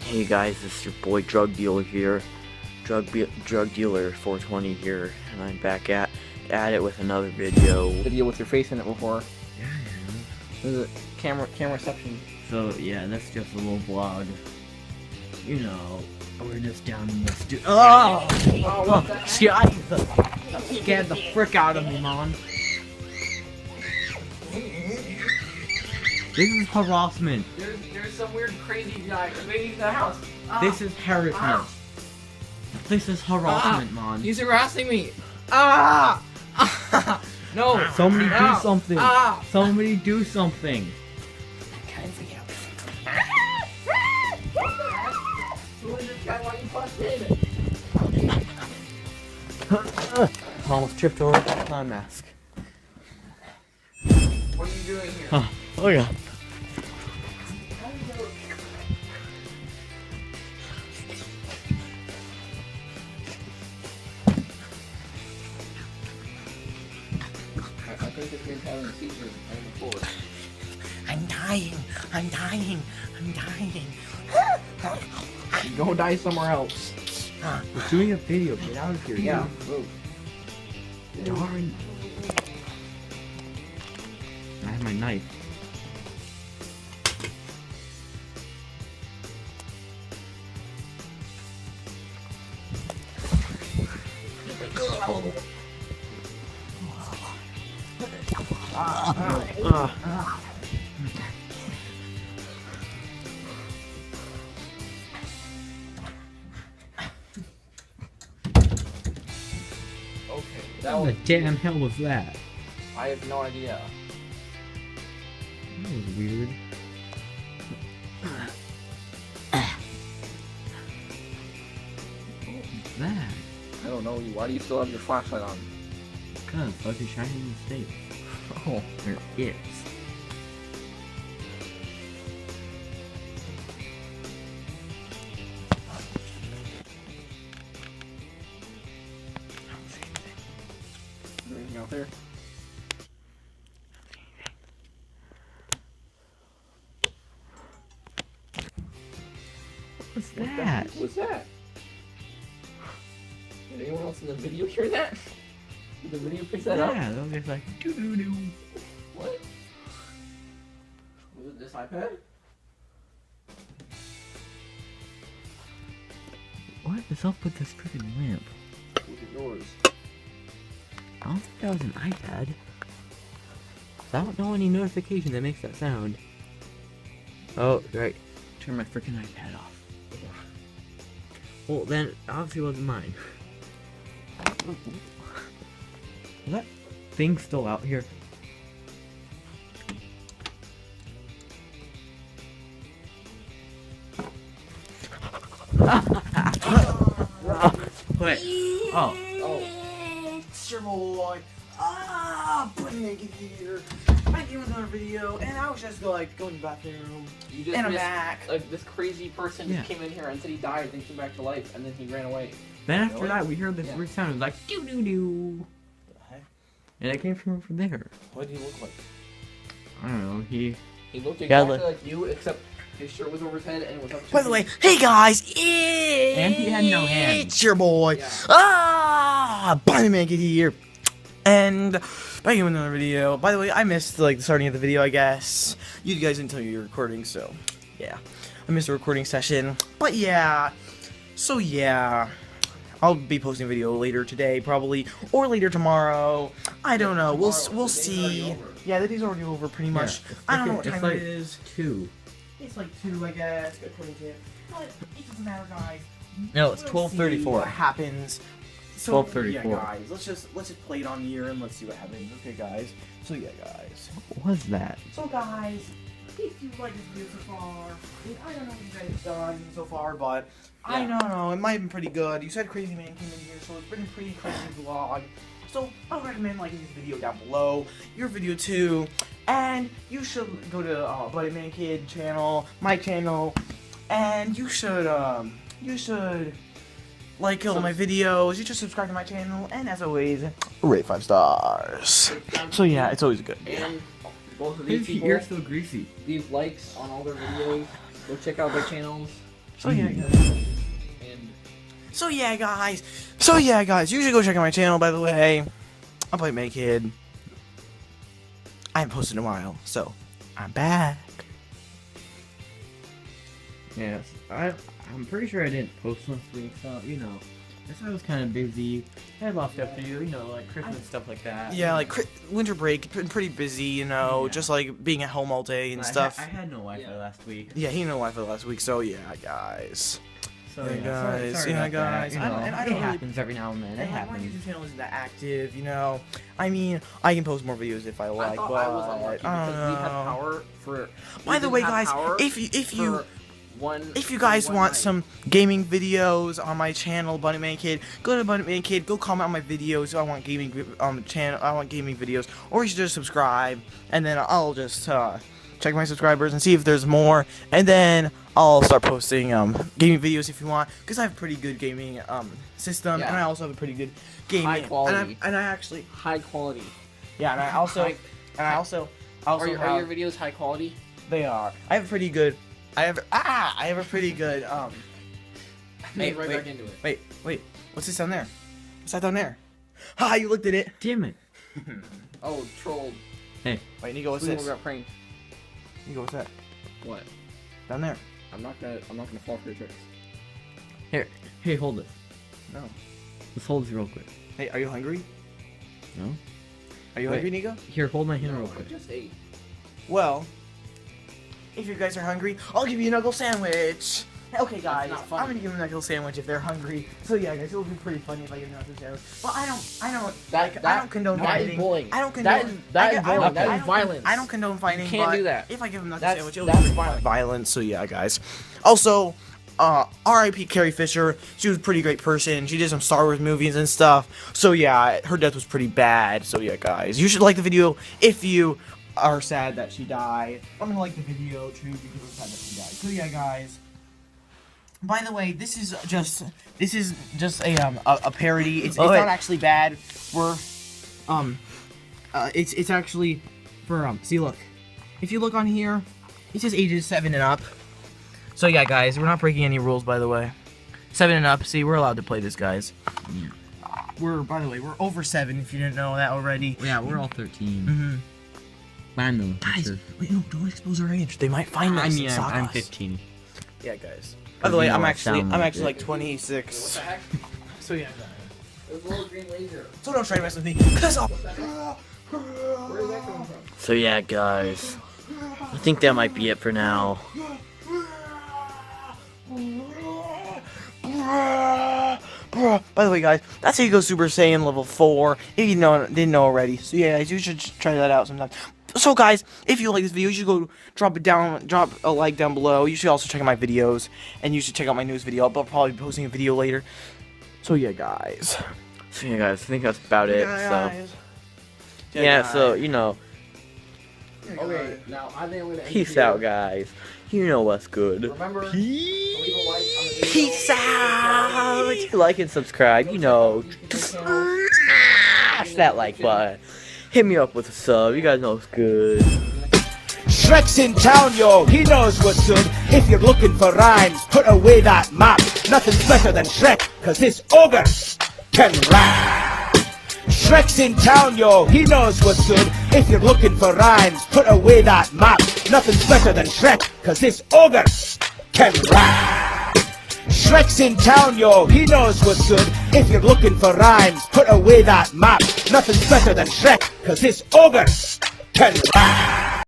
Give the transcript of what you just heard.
Hey guys, this is your boy Drug Dealer here. Drug Dealer 420 here, and I'm back at it with another video. Video with your face in it before. Yeah, This is a camera reception. So yeah, that's just a little vlog. You know, we're just down in this dude. Oh! That scared the frick out of me, man. This is harassment. There's some weird crazy guy invading the house. This is harassment. This is harassment, man. He's harassing me. No. Somebody do something. Somebody do something. Who is this guy? Why you busted? Almost tripped over the clown mask. What are you doing here? Oh yeah. I think this man's having a seizure on the floor. I'm dying. Go die somewhere else. We're doing a video. Get out of here. Yeah. Move. Darn. I have my knife. Okay. What the damn hell was that? I have no idea. That was weird. What was that? I don't know you. Why do you still have your flashlight on? Because fucking shining in the state. Oh. There is. Anything out there? What's that? What's that? Did anyone else in the video hear that? Did the video pick that up? Yeah, that was just like doo doo doo. What? Was it this iPad? What is up with this freaking lamp? Was it yours? I don't think that was an iPad. I don't know any notification that makes that sound. Oh, right. Turn my freaking iPad off. Well, then, obviously it wasn't mine. Is that thing still out here? Wait. Oh. It's your boy. Buddy Mankid here. I came with another video, and I was just going to the bathroom, You just and I'm missed, back. like, this crazy person Yeah. just came in here and said he died, then came back to life, and then he ran away. Then after Really? that, we heard this Yeah. weird sound. It was like doo doo doo, The heck? and it came from over there. What do you look like? I don't know. He Looked Yeah, exactly like you, except his shirt was over his head and it was up to By the his- way, hey guys, And he had no hands. it's your boy. Yeah. Buddy Mankid here. And back in with another video. By the way, I missed the starting of the video, I guess. You guys didn't tell me you were recording, so yeah. I missed the recording session. But yeah. So yeah. I'll be posting a video later today, probably, or later tomorrow. I don't know. We'll Tomorrow. we'll The day's see. already over. Yeah, the day's already over, pretty much. it's I don't know freaking- what it's time like it is. 2. It's like 2, I guess, according to. But it doesn't matter, guys. No, it's We'll see 12:34. What happens? So, 12:34. Yeah, guys. Let's just play it on here and let's see what happens. Okay, guys. So yeah, guys. What was that? So guys, if you like this video so far, I don't know what you guys have done so far, but I don't know. It might have been pretty good. You said Crazy Man came in here, so it's been a pretty crazy vlog. So I would recommend liking this video down below, your video too, and you should go to Buddy Mankid channel, my channel, and you should like all my videos. You should subscribe to my channel, and as always, rate 5 stars. So yeah, it's always good. And both of His these people ear's so greasy. leave likes on all their videos. Go check out their channels. So yeah, guys. You should go check out my channel. By the way, I play Mankid. I haven't posted in a while, so I'm back. Yes, I'm pretty sure I didn't post last week, so you know, I guess I was kind of busy. I had a lot of stuff to do, you know, like Christmas stuff like that. Yeah, like winter break, been pretty busy, you know, Yeah. just like being at home all day and stuff. I had no Wi-Fi last week. Yeah, he had no Wi-Fi last week, so yeah, guys. So Yeah, yeah, guys, sorry yeah, about guys. That, you know, I don't it really- happens every now and then. It My happens. YouTube channel isn't that active, you know. I mean, I can post more videos if I like, I thought but I was unlucky I because don't we had know. power for. By the way, guys, if you guys want some gaming videos on my channel, Bunny Mankid, go to Bunny Mankid, go comment on my videos. I want gaming channel. I want gaming videos, or you should just subscribe, and then I'll just check my subscribers and see if there's more, and then I'll start posting gaming videos if you want, because I have a pretty good gaming system, and I also have a pretty good gaming high quality. And I actually high quality. yeah, and I also Are your have, videos high quality? they are. I have a pretty good. I have a pretty good Wait, right back into it. Wait. What's this down there? What's that down there? Ha! You looked at it. Damn it. Oh, trolled. Wait, Nico, what's this? Got pranked. Nico, what's that? What? Down there. I'm not gonna fall for your tricks. Hey, hold it. No. Let's hold this real quick. Hey, are you hungry? No? Are you Wait. hungry, Nico? Here, hold my hand No, real I quick. just ate. Well, if you guys are hungry, I'll give you a knuckle sandwich. Okay, guys, not funny. I'm gonna give them a knuckle sandwich if they're hungry. So yeah, guys, it'll be pretty funny if I give them a knuckle sandwich. But I don't condone that fighting. is bullying. I don't condone. That is I bullying. don't- That I is don't- violence. I don't condone fighting. You can't but do that. If I give them a knuckle That's- sandwich, it'll that's be violent. violence. So yeah, guys. Also, R.I.P. Carrie Fisher. She was a pretty great person. She did some Star Wars movies and stuff. So yeah, her death was pretty bad. So yeah, guys, you should like the video if you are sad that she died. I'm gonna like the video too because I'm sad that she died. So yeah, guys. By the way, this is just a parody. It's not actually bad. It's actually for see, look. If you look on here, it says ages 7 and up. So yeah, guys, we're not breaking any rules, by the way. 7 and up. See, we're allowed to play this, guys. By the way, we're over 7. If you didn't know that already. Yeah, we're all 13. Mm-hmm. I know. Guys, Sure. wait, no, don't expose our age. They might find us. I mean, and stalk I'm us. 15. Yeah, guys. By the way, you know I'm I actually sound like it. like What 26. the heck? So yeah, There's a little green laser. so don't try to mess with me. Cause Where did that come from? So yeah, guys. I think that might be it for now. By the way, guys, that's how you go Super Saiyan level 4. If you didn't know already. So yeah, guys, you should try that out sometime. So guys, if you like this video, you should go drop a like down below. You should also check out my videos, and you should check out my newest video. I'll probably be posting a video later. So yeah, guys. So yeah, guys, I think that's about it. Guys. So yeah, so you know, Okay, now I think I'm gonna end peace here. out, guys. You know what's good. Remember, leave a like on the video. Peace out. Like and subscribe. You know, smash that like button. Hit me up with a sub. You guys know what's good. Shrek's in town, yo, he knows what's good. If you're looking for rhymes, put away that map. Nothing's better than Shrek, cause this ogre can rap. Shrek's in town, yo, he knows what's good. If you're looking for rhymes, put away that map. Nothing's better than Shrek, cause this ogre can rap. Shrek's in town, yo, he knows what's good. If you're looking for rhymes, put away that map. Nothing's better than Shrek, cause this ogre can rap.